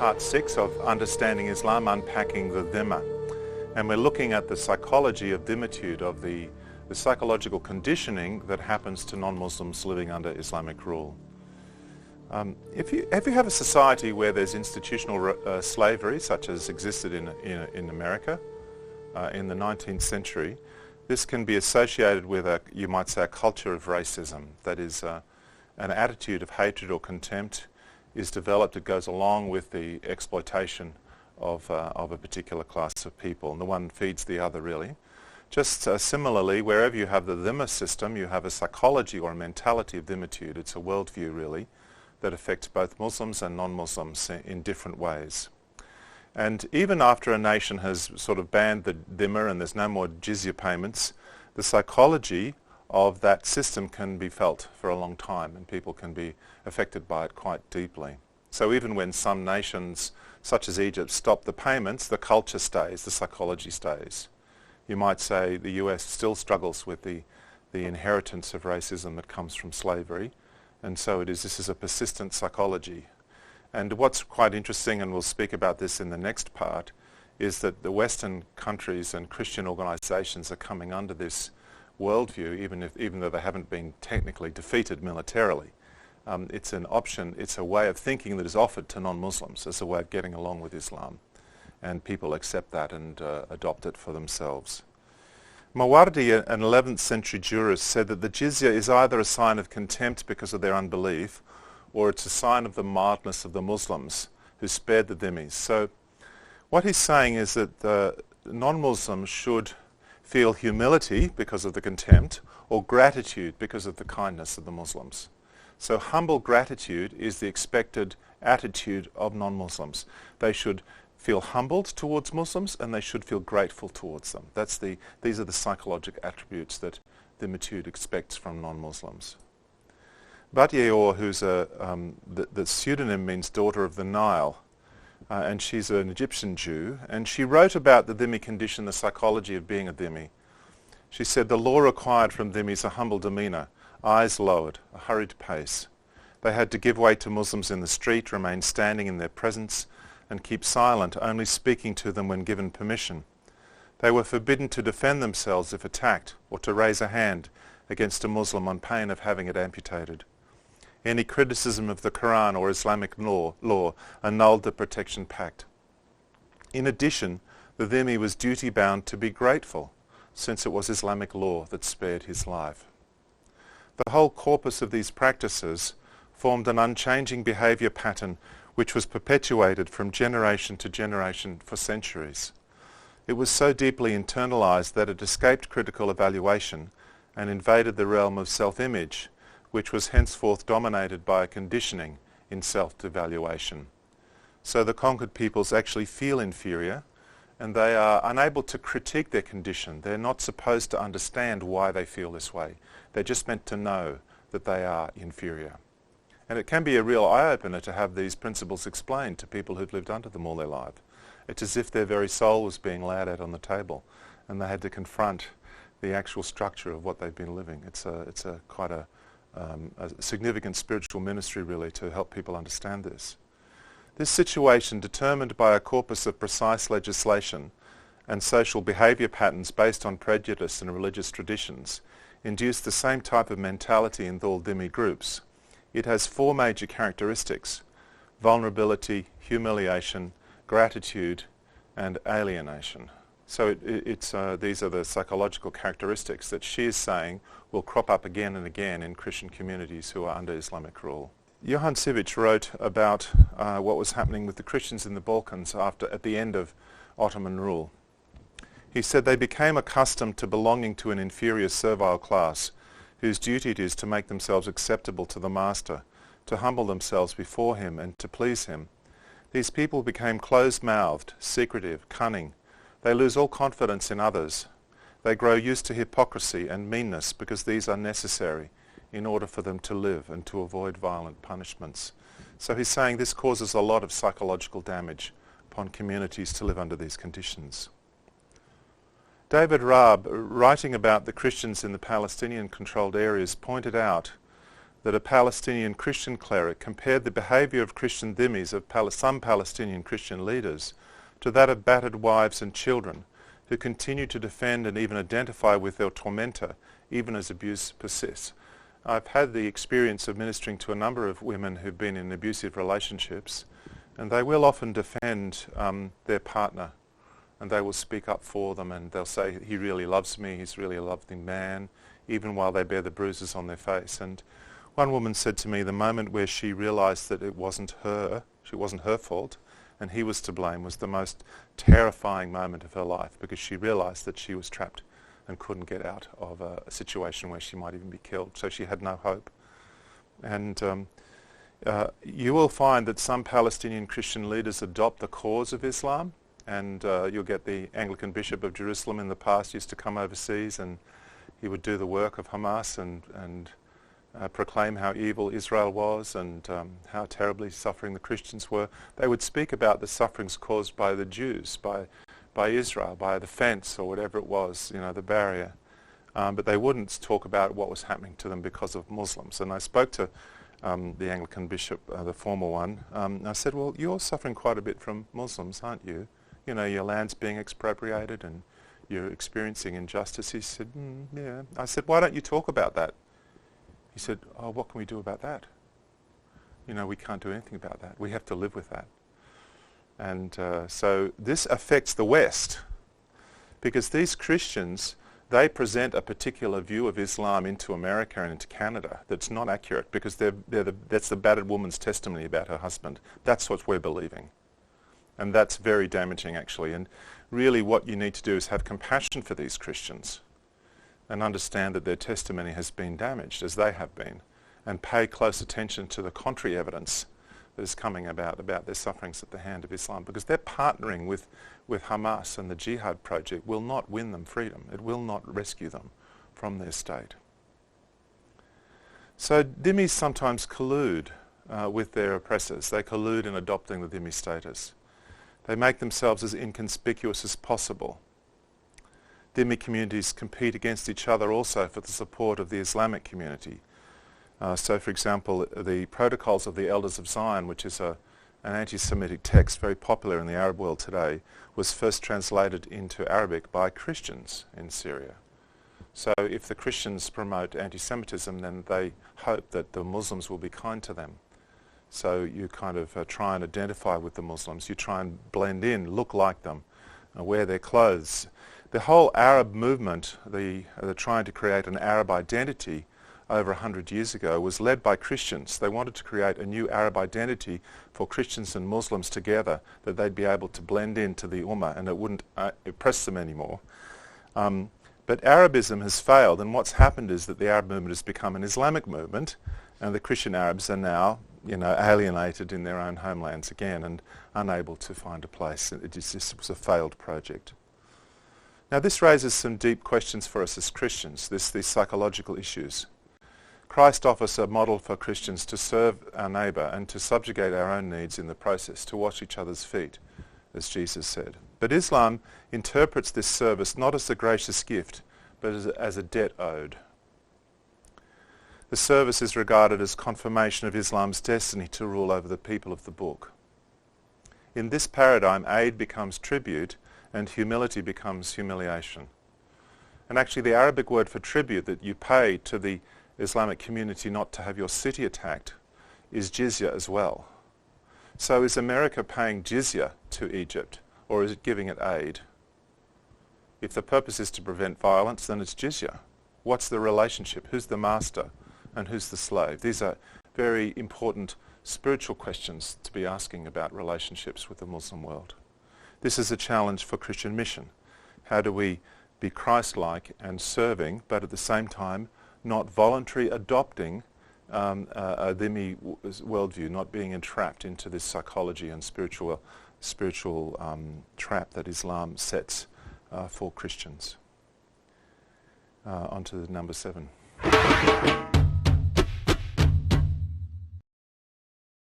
part 6 of Understanding Islam, Unpacking the Dhimma. And we're looking at the psychology of Dhimmitude, of the psychological conditioning that happens to non-Muslims living under Islamic rule. If you have a society where there's institutional slavery, such as existed in America in the 19th century, this can be associated with you might say, a culture of racism. That is, an attitude of hatred or contempt is developed that goes along with the exploitation of a particular class of people, and the one feeds the other, really. Just similarly, wherever you have the Dhimma system, you have a psychology or a mentality of Dhimmitude. It's a worldview, really, that affects both Muslims and non-Muslims in different ways. And even after a nation has sort of banned the Dhimma and there's no more jizya payments, the psychology of that system can be felt for a long time, and people can be affected by it quite deeply. So even when some nations, such as Egypt, stop the payments, the culture stays, the psychology stays. You might say the US still struggles with the inheritance of racism that comes from slavery, and so this is a persistent psychology. And what's quite interesting, and we'll speak about this in the next part, is that the Western countries and Christian organizations are coming under this worldview, even though they haven't been technically defeated militarily. It's an option, it's a way of thinking that is offered to non-Muslims as a way of getting along with Islam. And people accept that and adopt it for themselves. Mawardi, an 11th century jurist, said that the jizya is either a sign of contempt because of their unbelief, or it's a sign of the mildness of the Muslims who spared the dhimmis. So what he's saying is that the non-Muslims should feel humility because of the contempt, or gratitude because of the kindness of the Muslims. So humble gratitude is the expected attitude of non-Muslims. They should feel humbled towards Muslims, and they should feel grateful towards them. These are the psychological attributes that Dhimmitude expects from non-Muslims. Batyeor, who's the pseudonym means daughter of the Nile, and she's an Egyptian Jew, and she wrote about the dhimmi condition, the psychology of being a dhimmi. She said, the law required from dhimmis a humble demeanour, eyes lowered, a hurried pace. They had to give way to Muslims in the street, remain standing in their presence, and keep silent, only speaking to them when given permission. They were forbidden to defend themselves if attacked, or to raise a hand against a Muslim on pain of having it amputated. Any criticism of the Quran or Islamic law annulled the protection pact. In addition, the dhimmi was duty-bound to be grateful, since it was Islamic law that spared his life. The whole corpus of these practices formed an unchanging behaviour pattern which was perpetuated from generation to generation for centuries. It was so deeply internalized that it escaped critical evaluation and invaded the realm of self-image, which was henceforth dominated by a conditioning in self-devaluation. So the conquered peoples actually feel inferior, and they are unable to critique their condition. They're not supposed to understand why they feel this way. They're just meant to know that they are inferior. And it can be a real eye-opener to have these principles explained to people who've lived under them all their life. It's as if their very soul was being laid out on the table, and they had to confront the actual structure of what they've been living. It's quite a significant spiritual ministry, really, to help people understand this. This situation, determined by a corpus of precise legislation and social behaviour patterns based on prejudice and religious traditions, induced the same type of mentality in all dhimmi groups. It has 4 major characteristics: vulnerability, humiliation, gratitude, and alienation. So these are the psychological characteristics that she is saying will crop up again and again in Christian communities who are under Islamic rule. Johann Sivic wrote about what was happening with the Christians in the Balkans at the end of Ottoman rule. He said they became accustomed to belonging to an inferior servile class whose duty it is to make themselves acceptable to the master, to humble themselves before him and to please him. These people became closed-mouthed, secretive, cunning. They lose all confidence in others. They grow used to hypocrisy and meanness because these are necessary in order for them to live and to avoid violent punishments. So he's saying this causes a lot of psychological damage upon communities to live under these conditions. David Raab, writing about the Christians in the Palestinian-controlled areas, pointed out that a Palestinian Christian cleric compared the behaviour of Christian dhimmis of some Palestinian Christian leaders to that of battered wives and children who continue to defend and even identify with their tormentor even as abuse persists. I've had the experience of ministering to a number of women who've been in abusive relationships, and they will often defend their partner, and they will speak up for them, and they'll say, he really loves me, he's really a loving man, even while they bear the bruises on their face. And one woman said to me the moment where she realised that it wasn't her fault, and he was to blame, was the most terrifying moment of her life, because she realised that she was trapped and couldn't get out of a situation where she might even be killed. So she had no hope. And you will find that some Palestinian Christian leaders adopt the cause of Islam, and you'll get the Anglican Bishop of Jerusalem in the past used to come overseas, and he would do the work of Hamas and proclaim how evil Israel was and how terribly suffering the Christians were. They would speak about the sufferings caused by the Jews, by Israel, by the fence or whatever it was, the barrier. But they wouldn't talk about what was happening to them because of Muslims. And I spoke to the Anglican bishop, the former one, and I said, well, you're suffering quite a bit from Muslims, aren't you? Your land's being expropriated and you're experiencing injustice. He said, yeah. I said, why don't you talk about that? He said, oh, what can we do about that? We can't do anything about that. We have to live with that. And so this affects the West, because these Christians, they present a particular view of Islam into America and into Canada that's not accurate, because that's the battered woman's testimony about her husband. That's what we're believing. And that's very damaging, actually. And really what you need to do is have compassion for these Christians and understand that their testimony has been damaged, as they have been, and pay close attention to the contrary evidence that is coming about their sufferings at the hand of Islam, because they're partnering with Hamas, and the Jihad project will not win them freedom. It will not rescue them from their state. So dhimmis sometimes collude with their oppressors. They collude in adopting the dhimmi status. They make themselves as inconspicuous as possible. Dhimmi communities compete against each other also for the support of the Islamic community. So, for example, the Protocols of the Elders of Zion, which is an anti-Semitic text very popular in the Arab world today, was first translated into Arabic by Christians in Syria. So if the Christians promote anti-Semitism, then they hope that the Muslims will be kind to them. So you kind of try and identify with the Muslims. You try and blend in, look like them, wear their clothes. The whole Arab movement, the trying to create an Arab identity over 100 years ago, was led by Christians. They wanted to create a new Arab identity for Christians and Muslims together, that they'd be able to blend into the Ummah and it wouldn't oppress them anymore. But Arabism has failed, and what's happened is that the Arab movement has become an Islamic movement, and the Christian Arabs are now alienated in their own homelands again and unable to find a place. It was a failed project. Now this raises some deep questions for us as Christians, these psychological issues. Christ offers a model for Christians to serve our neighbour and to subjugate our own needs in the process, to wash each other's feet, as Jesus said. But Islam interprets this service not as a gracious gift, but as a debt owed. The service is regarded as confirmation of Islam's destiny to rule over the people of the book. In this paradigm, aid becomes tribute and humility becomes humiliation. And actually the Arabic word for tribute that you pay to the Islamic community not to have your city attacked is jizya as well. So is America paying jizya to Egypt, or is it giving it aid? If the purpose is to prevent violence, then it's jizya. What's the relationship? Who's the master and who's the slave? These are very important spiritual questions to be asking about relationships with the Muslim world. This is a challenge for Christian mission. How do we be Christ-like and serving, but at the same time not voluntarily adopting a dhimmi worldview, not being entrapped into this psychology and spiritual trap that Islam sets for Christians. On to number 7.